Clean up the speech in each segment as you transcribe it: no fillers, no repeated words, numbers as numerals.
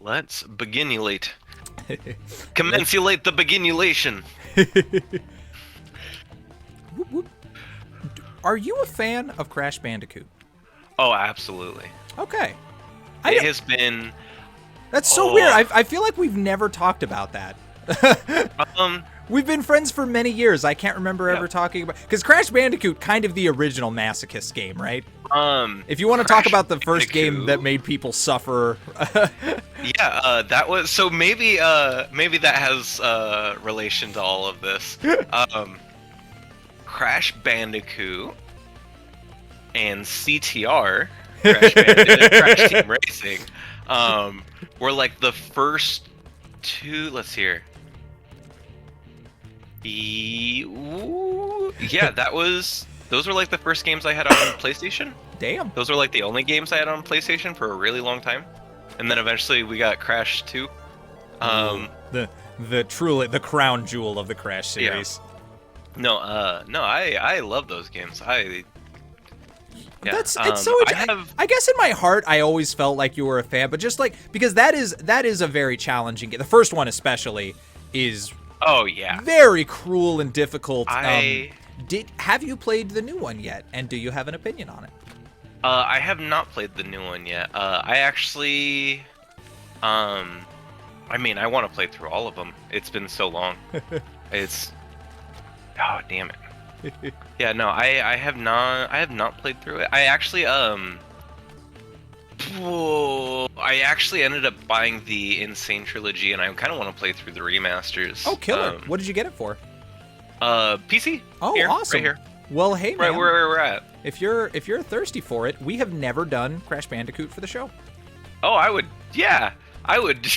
Let's beginulate. Commensulate the beginulation. Whoop, whoop. Are you a fan of Crash Bandicoot? Oh, absolutely. Okay. It has been... That's so weird. I feel like we've never talked about that. We've been friends for many years. I can't remember ever talking about... Because Crash Bandicoot, kind of the original masochist game, right? If you want to talk about the first game that made people suffer... Yeah, that was... So maybe that has relation to all of this. Crash Bandicoot and CTR, Crash Team Racing, were like the first two... Let's hear. Yeah, those were like the first games I had on PlayStation. Damn. Those were like the only games I had on PlayStation for a really long time. And then eventually we got Crash 2. The crown jewel of the Crash series. Yeah. No, I love those games. It's so I guess in my heart I always felt like you were a fan, but just like because that is a very challenging game. The first one especially is very cruel and difficult. Have you played the new one yet? And do you have an opinion on it? I have not played the new one yet. I actually, I mean, I want to play through all of them. It's been so long. Oh, damn it. Yeah, no, I have not played through it. I actually ended up buying the Insane Trilogy, and I kind of want to play through the remasters. Oh, killer! What did you get it for? PC. Oh, here, awesome! Right here. Well, hey, man. Right where we're at. If you're thirsty for it, we have never done Crash Bandicoot for the show. Oh, I would. Yeah, I would.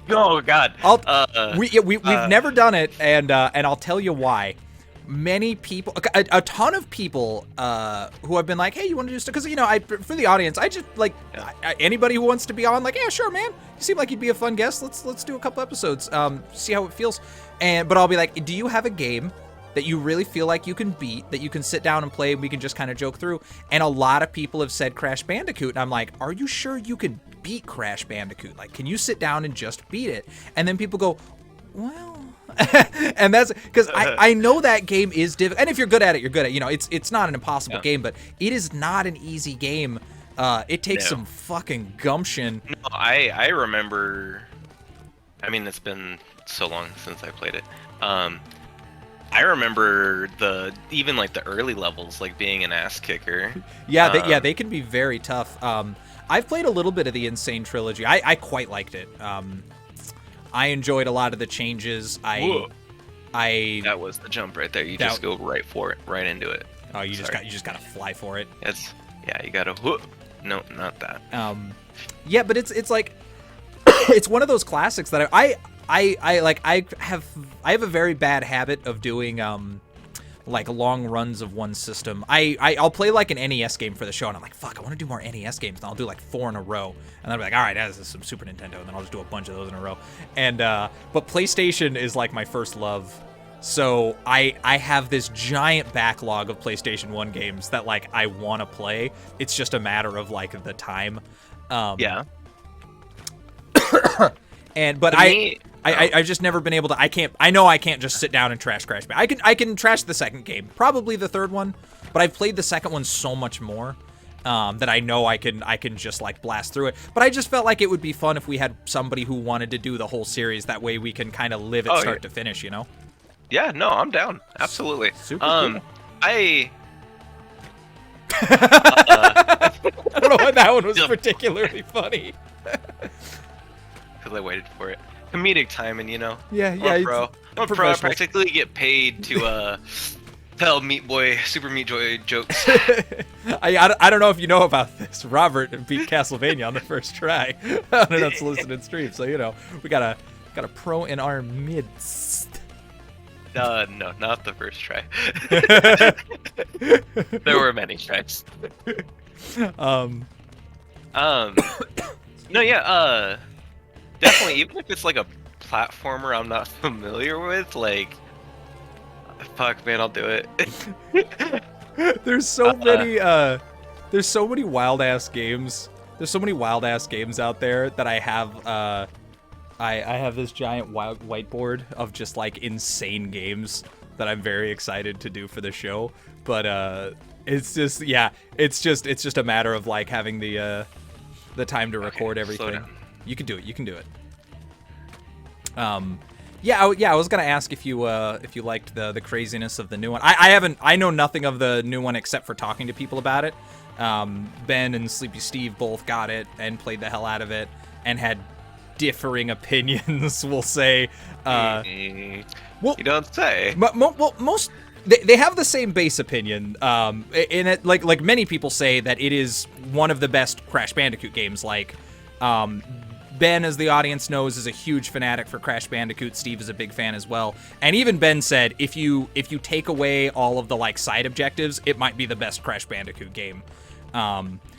Oh God. We've never done it, and I'll tell you why. Many people, a ton of people, who have been like, "Hey, you want to do stuff?" Because for the audience, I just like anybody who wants to be on, like, yeah, sure, man. You seem like you'd be a fun guest. Let's do a couple episodes, see how it feels. But I'll be like, do you have a game that you really feel like you can beat, that you can sit down and play, and we can just kind of joke through? And a lot of people have said Crash Bandicoot, and I'm like, are you sure you can beat Crash Bandicoot? Like, can you sit down and just beat it? And then people go, well. And that's because I know that game is difficult, and if you're good at it, you're good at it. It's not an impossible game, but it is not an easy game. It takes some fucking gumption. No, I remember. I mean, it's been so long since I played it. I remember even like the early levels like being an ass kicker. Yeah, they can be very tough. I've played a little bit of the Insane Trilogy. I quite liked it. I enjoyed a lot of the changes. That was the jump right there. You just go right for it, right into it. Oh, you just gotta fly for it. You gotta whoop. No, not that. Yeah, but it's like it's one of those classics that I have a very bad habit of doing like long runs of one system. I'll play like an NES game for the show, and I'm like, fuck, I want to do more NES games, and I'll do like 4 in a row, and then I'll be like, all right, this is some Super Nintendo, and then I'll just do a bunch of those in a row. And but PlayStation is like my first love, so I have this giant backlog of PlayStation 1 games that like I want to play. It's just a matter of like the time. Yeah. But I've just never been able to. I know I can't just sit down and trash Crash Bandicoot. I can trash the second game, probably the third one, but I've played the second one so much more that I know I can just like blast through it. But I just felt like it would be fun if we had somebody who wanted to do the whole series. That way we can kind of live it start to finish, Yeah, no, I'm down. Absolutely. Super cool. I don't know why that one was particularly funny. Because I waited for it. Comedic timing, Yeah. I'm a pro. I practically get paid to tell Super Meat Boy jokes. I don't know if you know about this. Robert beat Castlevania on the first try on an unsolicited stream, so we got a pro in our midst. No, not the first try. There were many tries. No, yeah, definitely, even if it's like a platformer I'm not familiar with, like, fuck, man, I'll do it. There's so many wild ass games There's so many wild ass games out there that I have. I have this giant whiteboard of just like insane games that I'm very excited to do for the show. But it's just it's just a matter of like having the time to record everything. You can do it. You can do it. I was gonna ask if you liked the craziness of the new one. I know nothing of the new one except for talking to people about it. Ben and Sleepy Steve both got it and played the hell out of it and had differing opinions. We'll say. Well, you don't say. Most they have the same base opinion. In it, like many people say that it is one of the best Crash Bandicoot games. Like, Ben, as the audience knows, is a huge fanatic for Crash Bandicoot. Steve is a big fan as well. And even Ben said, if you take away all of the like side objectives, it might be the best Crash Bandicoot game.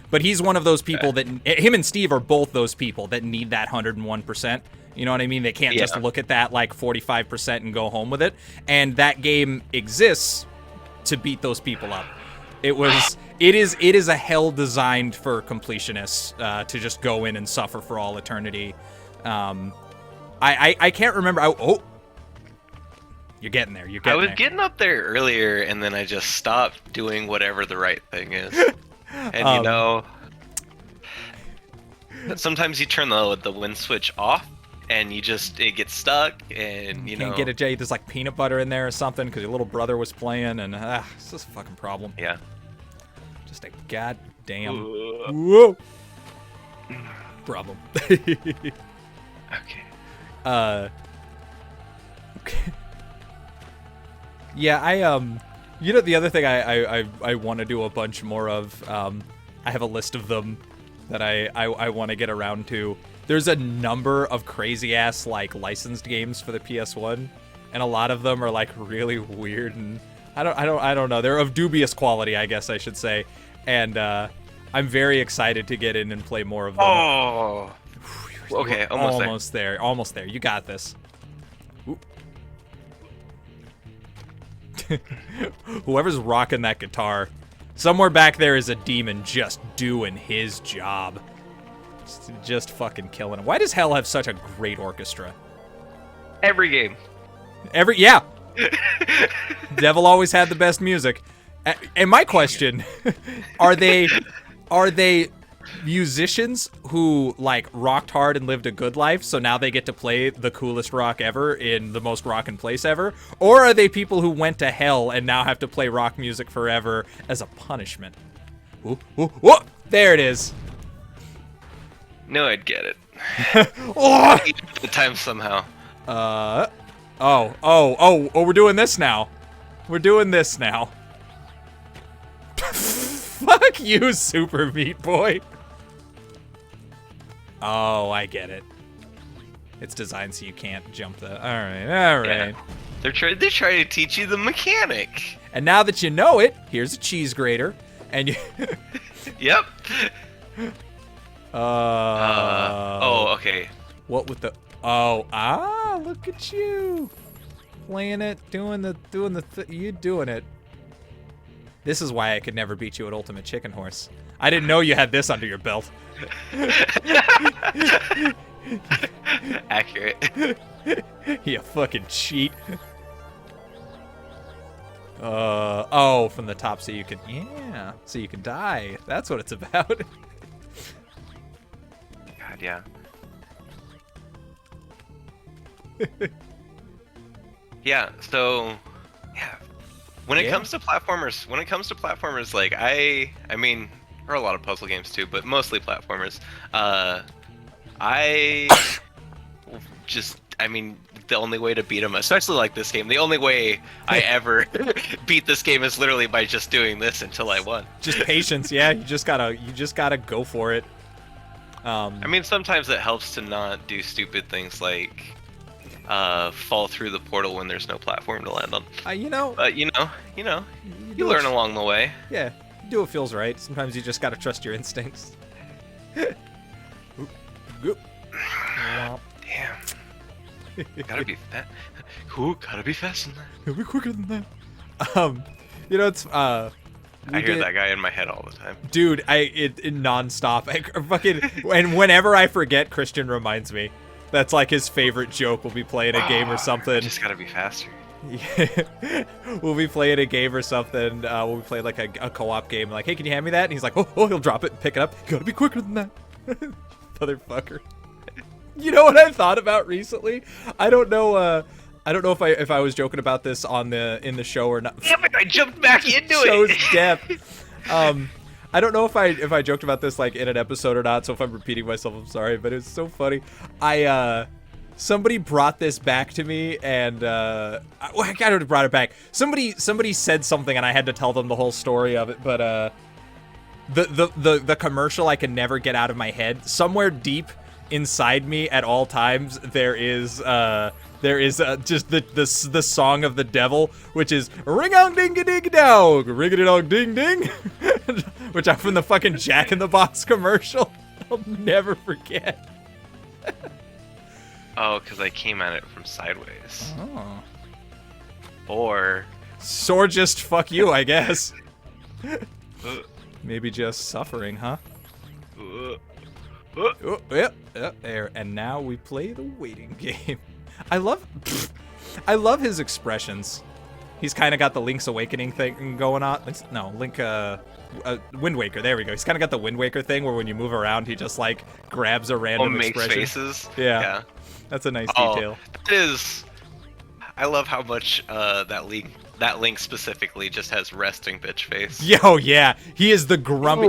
But he's one of those people that him and Steve are both those people that need that 101%. You know what I mean? They can't just look at that like 45% and go home with it. And that game exists to beat those people up. It is a hell designed for completionists to just go in and suffer for all eternity. I can't remember. You're getting there. I was getting up there earlier, and then I just stopped doing whatever the right thing is. And you know, sometimes you turn the wind switch off, and it gets stuck, and you can't get it, Jay. There's like peanut butter in there or something because your little brother was playing, and it's just a fucking problem. Yeah. Just a goddamn whoa problem. Okay. Okay. Yeah, you know, the other thing I want to do a bunch more of, I have a list of them that I want to get around to. There's a number of crazy ass like licensed games for the PS1, and a lot of them are like really weird and I don't know. They're of dubious quality, I guess I should say. And I'm very excited to get in and play more of them. Oh. Okay, almost there. Almost there. You got this. Whoever's rocking that guitar, somewhere back there is a demon just doing his job. Just fucking killing him. Why does Hell have such a great orchestra? Every game. Yeah. Devil always had the best music. And my question, are they musicians who like rocked hard and lived a good life, so now they get to play the coolest rock ever in the most rockin' place ever? Or are they people who went to hell and now have to play rock music forever as a punishment? Ooh, there it is. No, I'd get it. Oh! The time somehow. We're doing this now. Fuck you, Super Meat Boy. Oh, I get it. It's designed so you can't jump the... Alright. Yeah. They're trying to teach you the mechanic. And now that you know it, here's a cheese grater. And you... Yep. Okay. What with the... look at you. Playing it, you doing it. This is why I could never beat you at Ultimate Chicken Horse. I didn't know you had this under your belt. Accurate. You fucking cheat. From the top so you can... Yeah, so you can die. That's what it's about. God, yeah. Yeah, so... Yeah. When it comes to platformers, like I mean, there are a lot of puzzle games too, but mostly platformers. The only way to beat them, especially like this game, the only way I ever beat this game is literally by just doing this until I won. Just patience, yeah. You just gotta go for it. I mean, sometimes it helps to not do stupid things like fall through the portal when there's no platform to land on. But you learn along the way. Yeah, you do what feels right. Sometimes you just gotta trust your instincts. Damn. Gotta be fast. Gotta be faster than that. Gotta be quicker than that. It's I hear that guy in my head all the time. Dude, it nonstop. And whenever I forget, Christian reminds me. That's like his favorite joke. We'll be playing a game or something. I just gotta be faster. Yeah. We'll be playing a game or something. We'll be playing like a co-op game. Like, hey, can you hand me that? And he's like, oh, he'll drop it and pick it up. You gotta be quicker than that. Motherfucker. You know what I thought about recently? I don't know if I was joking about this in the show or not. Damn it, I jumped back into it. Show's depth. I don't know if I joked about this like in an episode or not, so if I'm repeating myself, I'm sorry, but it's so funny. Somebody brought this back to me, and I kind of brought it back. Somebody said something, and I had to tell them the whole story of it, but the commercial I can never get out of my head. Somewhere deep inside me at all times there is just the song of the devil, which is ring on ding a ding dog, ring a dong ding ding, which I'm from the fucking Jack in the Box commercial. I'll never forget. Oh, because I came at it from sideways. Or just fuck you, I guess. Maybe just suffering, huh? Yep, there. And now we play the waiting game. I love his expressions. He's kind of got the Link's Awakening thing going on. No, Wind Waker. There we go. He's kind of got the Wind Waker thing where when you move around, he just like grabs a random expression. Makes faces. Yeah. That's a nice detail. That is. I love how much that Link specifically just has resting bitch face. Yo, yeah. He is the grumpy.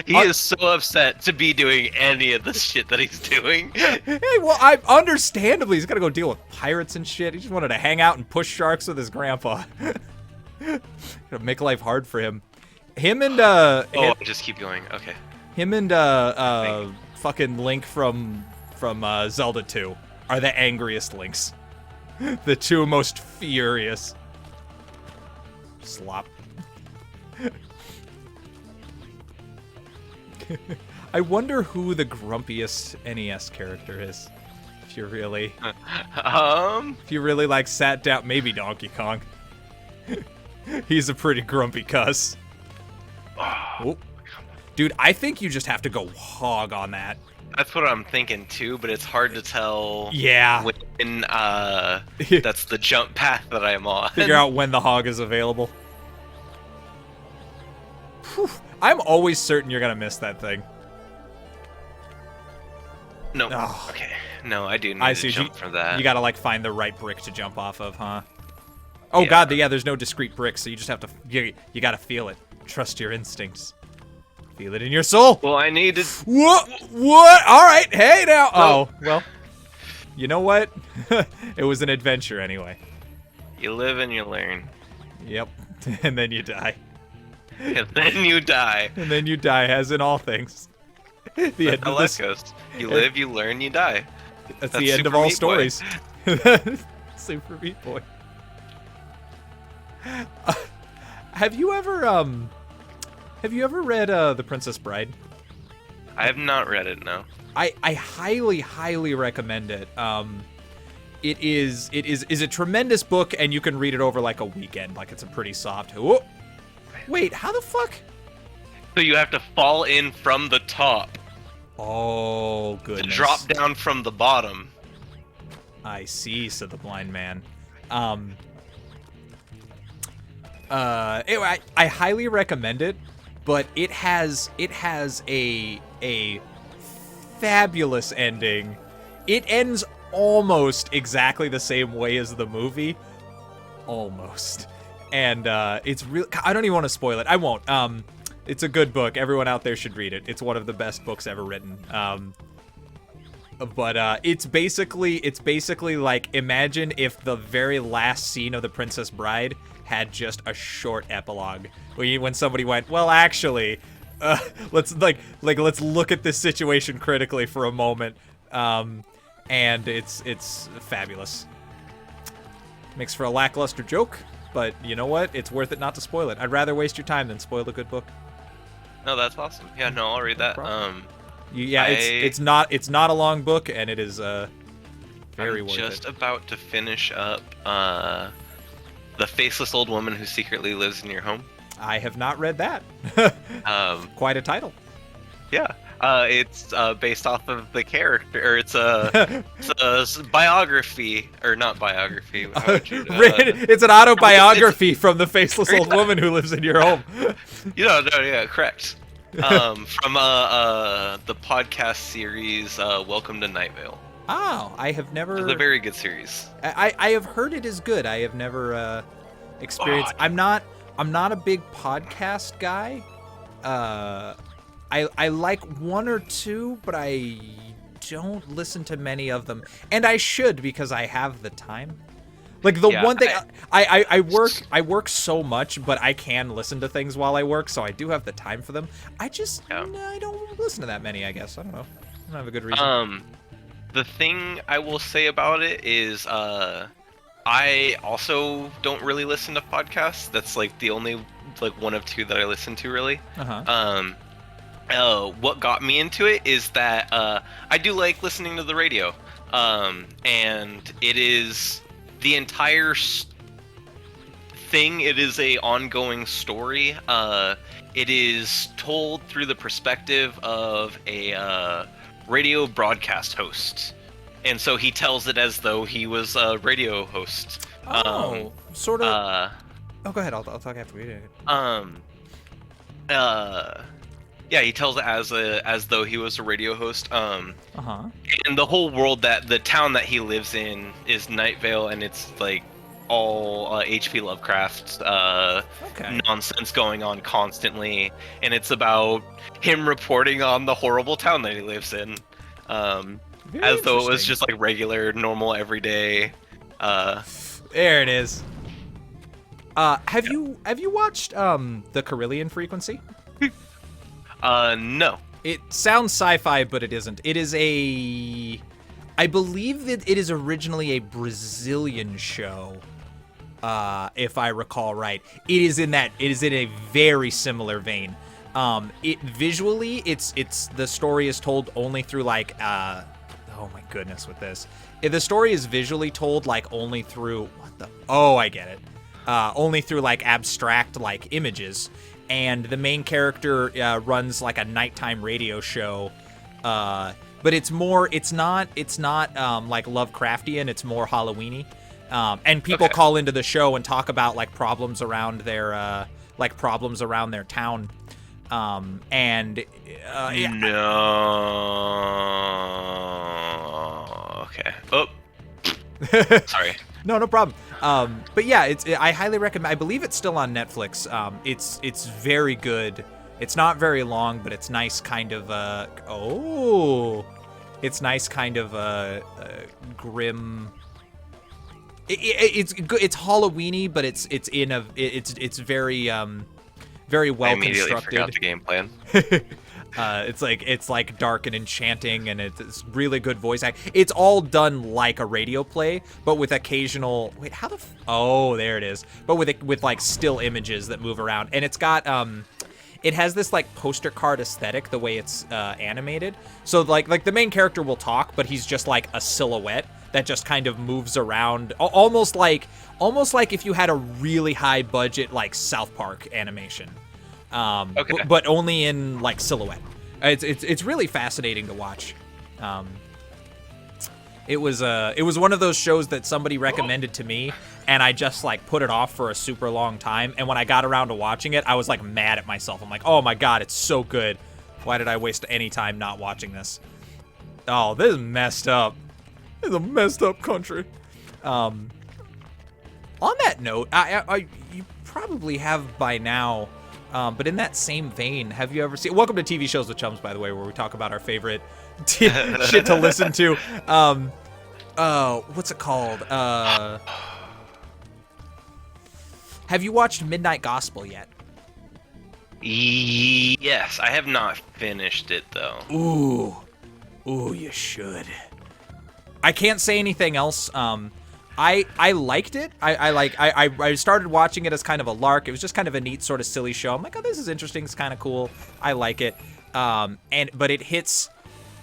He is so upset to be doing any of the shit that he's doing. Hey, well, understandably, he's got to go deal with pirates and shit. He just wanted to hang out and push sharks with his grandpa. Gonna make life hard for him. Just keep going. Okay. Him and fucking Link from Zelda 2 are the angriest Links. The two most furious. Slop. I wonder who the grumpiest NES character is. If you really like sat down, maybe Donkey Kong. He's a pretty grumpy cuss. Oh. Dude, I think you just have to go hog on that. That's what I'm thinking too, but it's hard to tell. Yeah. When that's the jump path that I'm on. Figure out when the hog is available. Whew. I'm always certain you're gonna miss that thing. No. Oh. Okay. No, I do need to jump for that. You gotta like find the right brick to jump off of, huh? Oh yeah. God, yeah. There's no discrete bricks, so you just have to. You gotta feel it. Trust your instincts. Feel it in your soul. Well, I need to. What? All right. Hey now. Oh, well. You know what? It was an adventure anyway. You live and you learn. Yep. And then you die. And then you die. And then you die, as in all things. The end of this. Goes. You live, you learn, you die. That's the end of all stories. Super Meat Boy. Have you ever read The Princess Bride? I have not read it, no. I highly recommend it. It is a tremendous book, and you can read it over like a weekend. Like, it's a pretty soft. Whoa. Wait, how the fuck? So you have to fall in from the top. Oh, goodness. To drop down from the bottom. I see, said the blind man. Anyway, I highly recommend it, but it has a fabulous ending. It ends almost exactly the same way as the movie. Almost. And it's real. I don't even want to spoil it. I won't. It's a good book. Everyone out there should read it. It's one of the best books ever written. But it's basically like, imagine if the very last scene of The Princess Bride had just a short epilogue when somebody went, well, actually, let's let's look at this situation critically for a moment. And it's fabulous. Makes for a lackluster joke, but you know what? It's worth it not to spoil it. I'd rather waste your time than spoil a good book. No, that's awesome. Yeah, no, I'll read that. It's not a long book, and it is very worth it. I'm just about to finish up The Faceless Old Woman Who Secretly Lives in Your Home. I have not read that. Quite a title. Yeah. It's based off of the character, or it's a biography, or not biography. It's an autobiography from the faceless old woman who lives in your home. Correct. From the podcast series Welcome to Night Vale. Oh, I have never. It's a very good series. I have heard it is good. I have never experienced. I'm not a big podcast guy. I like one or two, but I don't listen to many of them, and I should because I have the time. Like one thing, I work so much, but I can listen to things while I work, so I do have the time for them. I don't listen to that many. I guess I don't know. I don't have a good reason. The thing I will say about it is, I also don't really listen to podcasts. That's like the only one of two that I listen to really. What got me into it is that I do like listening to the radio, and it is the entire thing. It is a ongoing story. It is told through the perspective of a radio broadcast host, and so he tells it as though he was a radio host. Sort of. Go ahead. I'll talk after we do it. Yeah, he tells it as though he was a radio host. And the whole world, the town that he lives in is Night Vale, and it's like all H.P. Lovecraft nonsense going on constantly, and it's about him reporting on the horrible town that he lives in, as though it was just like regular, normal, everyday. There it is. Have you watched the Carillion Frequency? No. It sounds sci-fi, but it isn't. It is I believe that it is originally a Brazilian show, if I recall right. It is in a very similar vein. Visually, the story is told only through like, oh my goodness, with this. The story is visually told like only through, I get it. Only through like abstract like images. And the main character runs like a nighttime radio show, but it's not like Lovecraftian. It's more Halloween-y, and people call into the show and talk about like problems around their town, and okay. Oh, sorry. No problem. But yeah, I highly recommend. I believe it's still on Netflix. It's very good. It's not very long, but it's nice kind of it's nice kind of grim. It's Halloween-y, but it's very very well I immediately constructed. Forgot the game plan. It's like dark and enchanting, and it's really good voice act. It's all done like a radio play, but with occasional there it is. But with like still images that move around, and it's got it has this like poster card aesthetic the way it's animated. So like the main character will talk, but he's just like a silhouette that just kind of moves around, almost like if you had a really high budget like South Park animation. But only in like silhouette. It's really fascinating to watch. It was one of those shows that somebody recommended to me, and I just like put it off for a super long time. And when I got around to watching it, I was like mad at myself. I'm like, oh my god, it's so good. Why did I waste any time not watching this? Oh, this is messed up. This is a messed up country. On that note, you probably have by now. But in that same vein, have you ever seen... Welcome to TV Shows with Chums, by the way, where we talk about our favorite shit to listen to. What's it called? Have you watched Midnight Gospel yet? Yes, I have not finished it, though. Ooh, you should. I can't say anything else. I liked it. I started watching it as kind of a lark. It was just kind of a neat sort of silly show. I'm like, oh, this is interesting. It's kind of cool. I like it. But it hits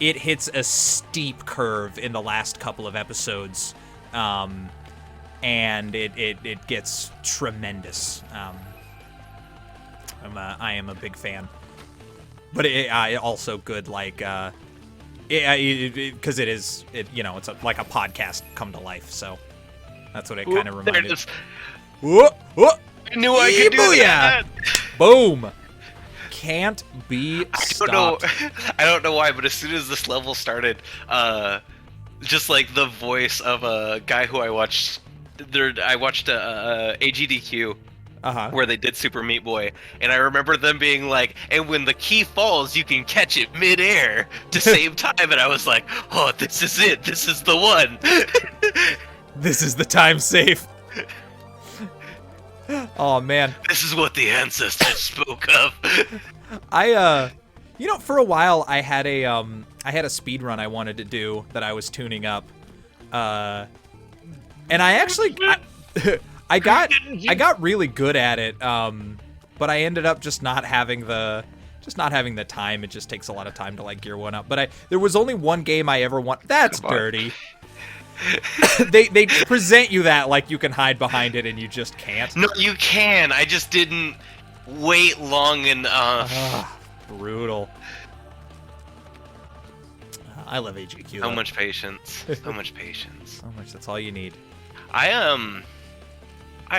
a steep curve in the last couple of episodes, and it gets tremendous. I am a big fan. But it also good, like, because it's like a podcast come to life. So that's what it kind of reminded. Whoa, whoa. I knew I could do that. Boom. Can't be stopped. I don't know why, but as soon as this level started, just like the voice of a guy who I watched AGDQ, where they did Super Meat Boy, and I remember them being like, and when the key falls, you can catch it midair to save time, and I was like, oh, this is it. This is the one. This is the time save. Oh man, this is what the ancestors spoke of. For a while I had a speed run I wanted to do that I was tuning up, and I actually I got really good at it, but I ended up just not having the time. It just takes a lot of time to like gear one up. But there was only one game I ever want. That's dirty. they present you that like you can hide behind it and you just can't. No, you can. I just didn't wait long enough. Brutal. I love AGQ. So much patience. So much patience. So much. That's all you need. I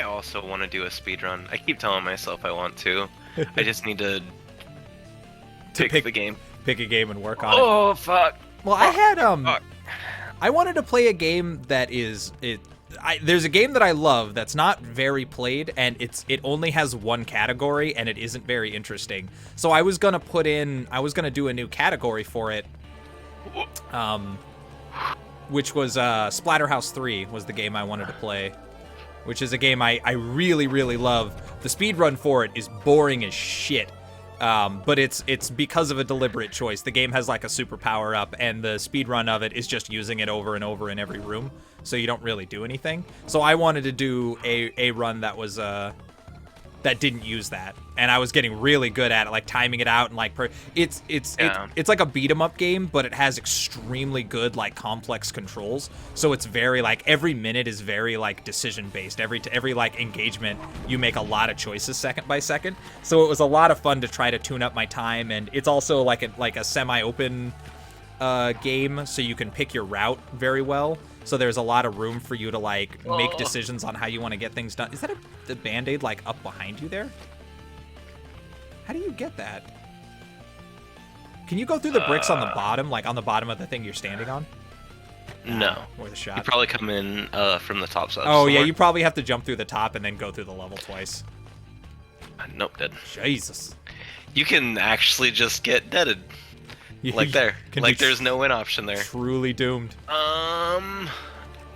also want to do a speedrun. I keep telling myself I want to. I just need to pick the game. Pick a game and work on it. Oh fuck. Well, I had I wanted to play a game that is there's a game that I love that's not very played, and it only has one category, and it isn't very interesting. So I was gonna do a new category for it, which was Splatterhouse 3 was the game I wanted to play, which is a game I really, really love. The speedrun for it is boring as shit. But it's because of a deliberate choice. The game has like a super power up, and the speedrun of it is just using it over and over in every room, so you don't really do anything. So I wanted to do a run that was that didn't use that, and I was getting really good at it, like timing it out and like it's like a beat 'em up game, but it has extremely good like complex controls. So it's very like every minute is very like decision based. Every like engagement you make a lot of choices second by second. So it was a lot of fun to try to tune up my time, and it's also like a semi-open game, so you can pick your route very well. So there's a lot of room for you to like make decisions on how you want to get things done. Is that the Band-Aid like up behind you there? How do you get that? Can you go through the bricks on the bottom, like on the bottom of the thing you're standing on? No. Worth a shot. You probably come in from the top side. Oh yeah, you probably have to jump through the top and then go through the level twice. Nope, dead. Jesus. You can actually just get deaded. Like there. Like there's no win option there. Truly doomed. No.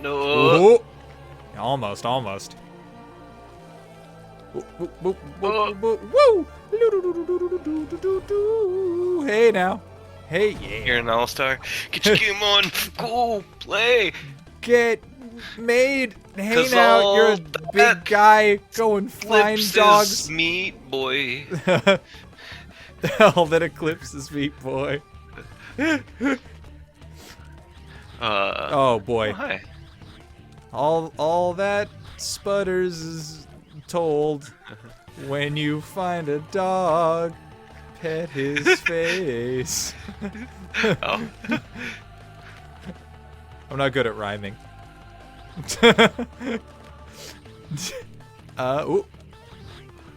Ooh. Almost. Woo! Hey now. Hey, yeah. You're an all-star. Get your game on. Go play. Get made. Hey now, you're a big guy going flying dogs. Meat boy. All that eclipses Meat Boy. Oh boy. Oh, hi. All that sputters is told. When you find a dog, pet his face. Oh. I'm not good at rhyming. Ooh.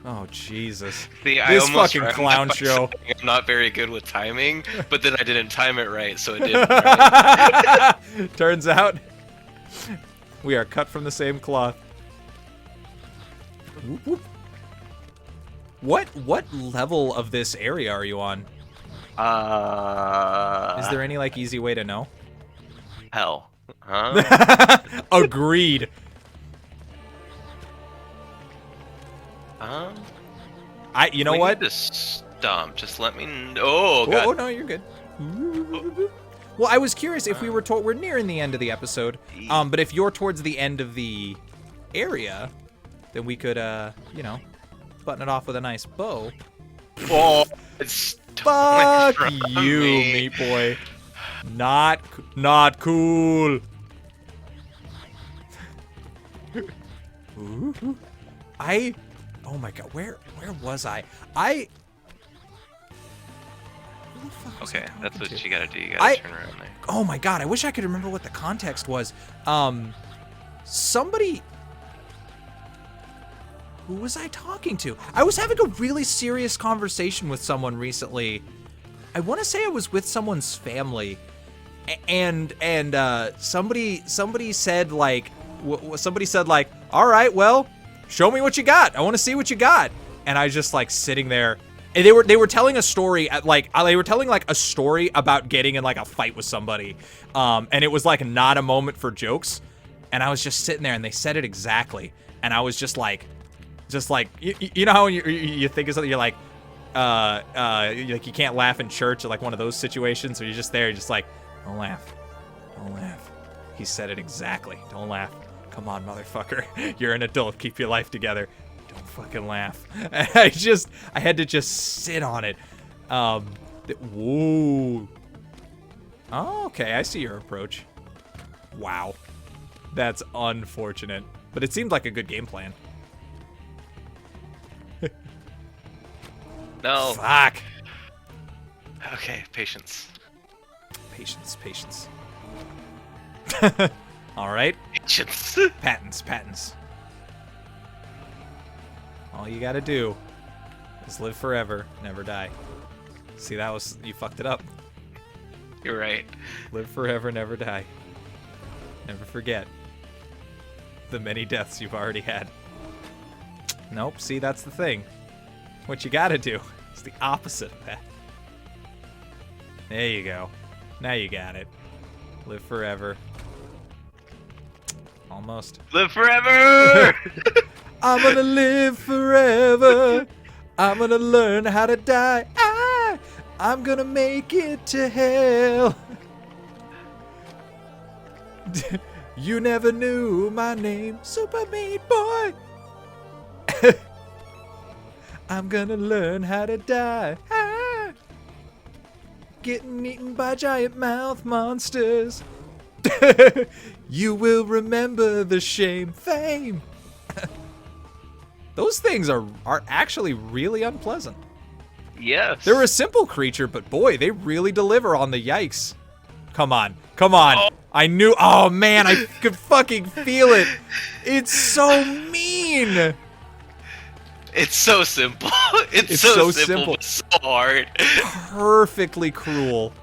Oh Jesus! See, this fucking clown show. I'm not very good with timing, but then I didn't time it right, so it didn't. Right. Turns out we are cut from the same cloth. Whoop, whoop. What level of this area are you on? Is there any like easy way to know? Hell. Huh? Agreed. You know what? Just stomp. Just let me know. Oh, God. Oh, no, you're good. Well, I was curious if we're nearing the end of the episode. But if you're towards the end of the area, then we could, button it off with a nice bow. Oh, it's fuck you, Meat Boy. Not cool. Oh my god, where was I? Okay, that's what you gotta do. You gotta turn around there. Oh my god, I wish I could remember what the context was. Somebody... Who was I talking to? I was having a really serious conversation with someone recently. I want to say I was with someone's family, and somebody said like, all right, well, show me what you got. I want to see what you got. And I was just like sitting there, and they were telling a story they were telling like a story about getting in like a fight with somebody, and it was like not a moment for jokes, and I was just sitting there, and they said it exactly, and I was just like you know how when you think of something, you're like you can't laugh in church, or like one of those situations where you're just there, you're just like, don't laugh. He said it exactly. Don't laugh. Come on, motherfucker. You're an adult. Keep your life together. Don't fucking laugh. I had to just sit on it. Whoa. Oh, okay, I see your approach. Wow. That's unfortunate. But it seemed like a good game plan. No. Fuck. Okay, patience. Patience. All right. Patience. Patents. All you gotta do is live forever, never die. See, you fucked it up. You're right. Live forever, never die. Never forget the many deaths you've already had. Nope, see, that's the thing. What you gotta do is the opposite of that. There you go. Now you got it. Live forever. Almost. Live forever! I'm gonna live forever. I'm gonna learn how to die. I'm gonna make it to hell. You never knew my name, Super Meat Boy. I'm gonna learn how to die. Getting eaten by giant mouth monsters. You will remember the fame. Those things are actually really unpleasant. Yes. They're a simple creature, but boy, they really deliver on the yikes. Come on. Oh. I knew. Oh man, I could fucking feel it. It's so mean. It's so simple. It's so simple. But so hard. Perfectly cruel.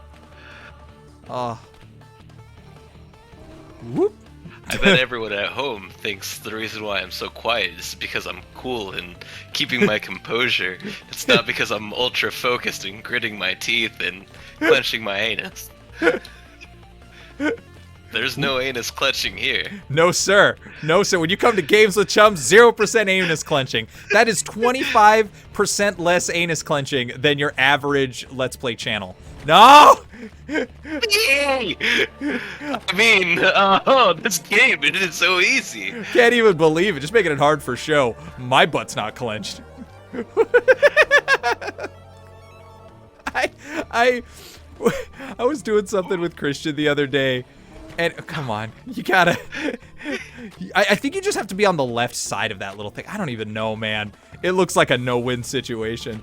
Whoop. I bet everyone at home thinks the reason why I'm so quiet is because I'm cool and keeping my composure. It's not because I'm ultra focused and gritting my teeth and clenching my anus. There's no anus clenching here. No, sir. When you come to Games with Chums, 0% anus clenching. That is 25% less anus clenching than your average Let's Play channel. No! I mean, this game, it is so easy. Can't even believe it. Just making it hard for show. My butt's not clenched. I was doing something with Christian the other day, and come on, you gotta... I think you just have to be on the left side of that little thing. I don't even know, man. It looks like a no-win situation.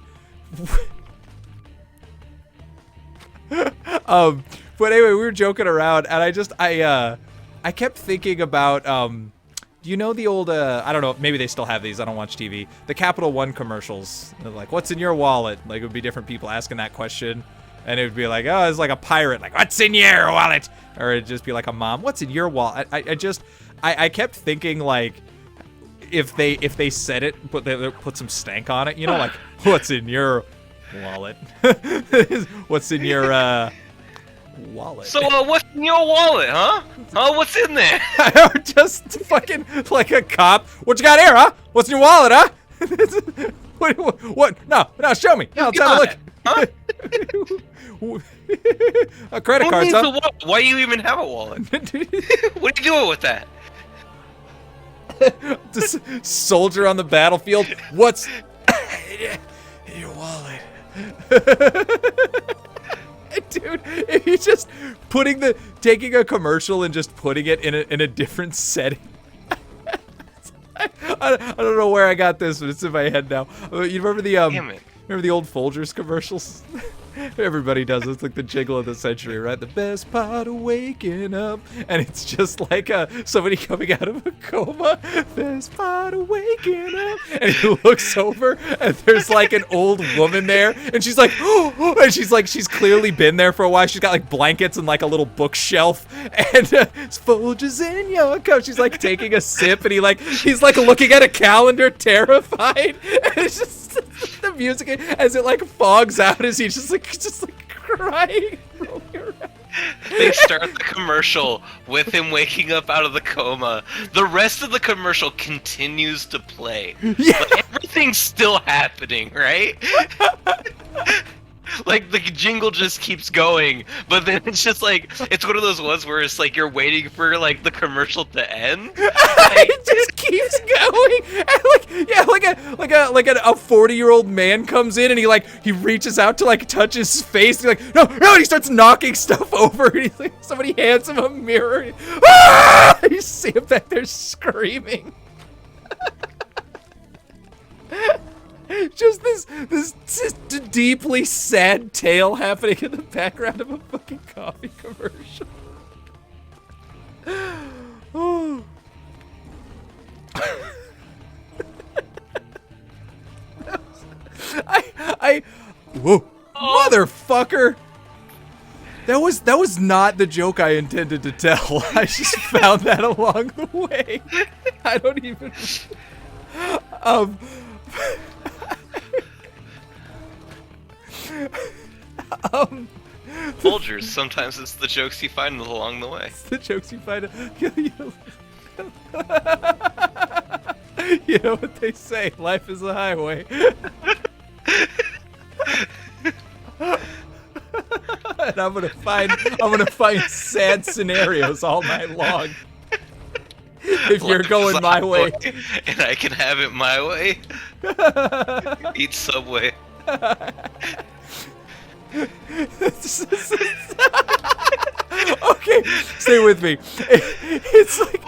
But anyway, we were joking around, and I kept thinking about, do you know the old, I don't know, maybe they still have these, I don't watch TV, the Capital One commercials. They're like, what's in your wallet? Like, it would be different people asking that question, and it would be like, oh, it's like a pirate, like, what's in your wallet? Or it'd just be like a mom, what's in your wallet? I kept thinking, like, if they said it, put some stank on it, you know, like, what's in your wallet? What's in your, wallet? So, what's in your wallet, huh? Oh, what's in there? Just fucking like a cop. What you got here, huh? What's in your wallet, huh? What? No, show me. No, let's have a look. Huh? A credit card, huh? Why do you even have a wallet? What are you doing with that? This soldier on the battlefield. What's in your wallet? Dude, if you just taking a commercial and just putting it in a different setting. I don't know where I got this, but it's in my head now. You remember the Damn it. Remember the old Folgers commercials? Everybody does it. It's like the jingle of the century, right? The best part of waking up. And it's just like somebody coming out of a coma. Best part of waking up. And he looks over and there's like an old woman there. And she's like, oh, and she's clearly been there for a while. She's got like blankets and like a little bookshelf. And it's Folgers in your cup. She's like taking a sip and he's like looking at a calendar terrified. And it's just the music as it like fogs out as he's just like crying. They start the commercial with him waking up out of the coma. The rest of the commercial continues to play. Yeah. But everything's still happening, right? Like the jingle just keeps going, but then it's just like it's one of those ones where it's like you're waiting for like the commercial to end. It just keeps going, and like a 40-year-old man comes in and he reaches out to like touch his face. And he's like, no, and he starts knocking stuff over. And he's like, somebody hands him a mirror. And you see him back there screaming. Just this deeply sad tale happening in the background of a fucking coffee commercial. Oh. Whoa, oh. Motherfucker! That was not the joke I intended to tell. I just found that along the way. I don't even. Folgers, sometimes it's the jokes you find along the way. It's the jokes you find. You know what they say, life is a highway. And I'm gonna find sad scenarios all night long. If you're going my way. And I can have it my way. Eat Subway. Okay, stay with me. It's like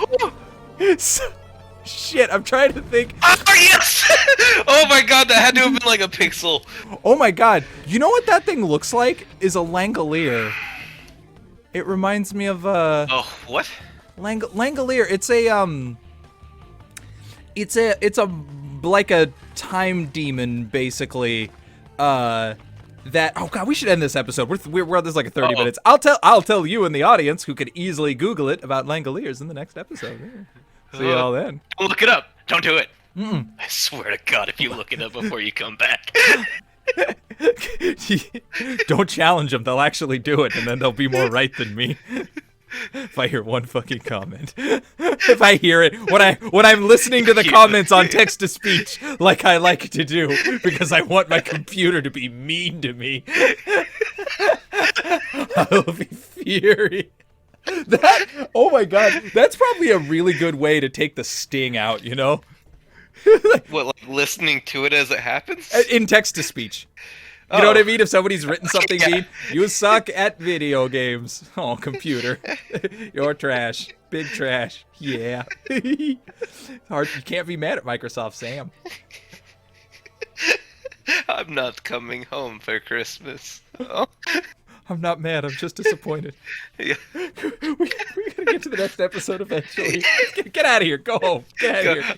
shit, I'm trying to think. Oh yes! Oh my god, that had to have been like a pixel. Oh my god, you know what that thing looks like? Is a Langolier. It reminds me of Oh, what? Langolier. It's a like a time demon basically. That, oh god, we should end this episode. We're on this like 30 minutes. I'll tell you in the audience who could easily Google it about Langoliers in the next episode. Yeah. See y'all then. Don't look it up. Don't do it. I swear to God, if you look it up before you come back. Don't challenge them. They'll actually do it, and then they'll be more right than me. If I hear one fucking comment, if I hear it when I'm listening to the comments on text to speech, like I like to do, because I want my computer to be mean to me, I will be furious. Oh my god, that's probably a really good way to take the sting out, you know? What, like listening to it as it happens? In text to speech. You know what I mean? If somebody's written something mean, you suck at video games. Oh, computer. You're trash. Big trash. Yeah. Hard. You can't be mad at Microsoft, Sam. I'm not coming home for Christmas. Oh. I'm not mad. I'm just disappointed. Yeah. We gotta get to the next episode eventually. Get out of here. Go home. Get out of here.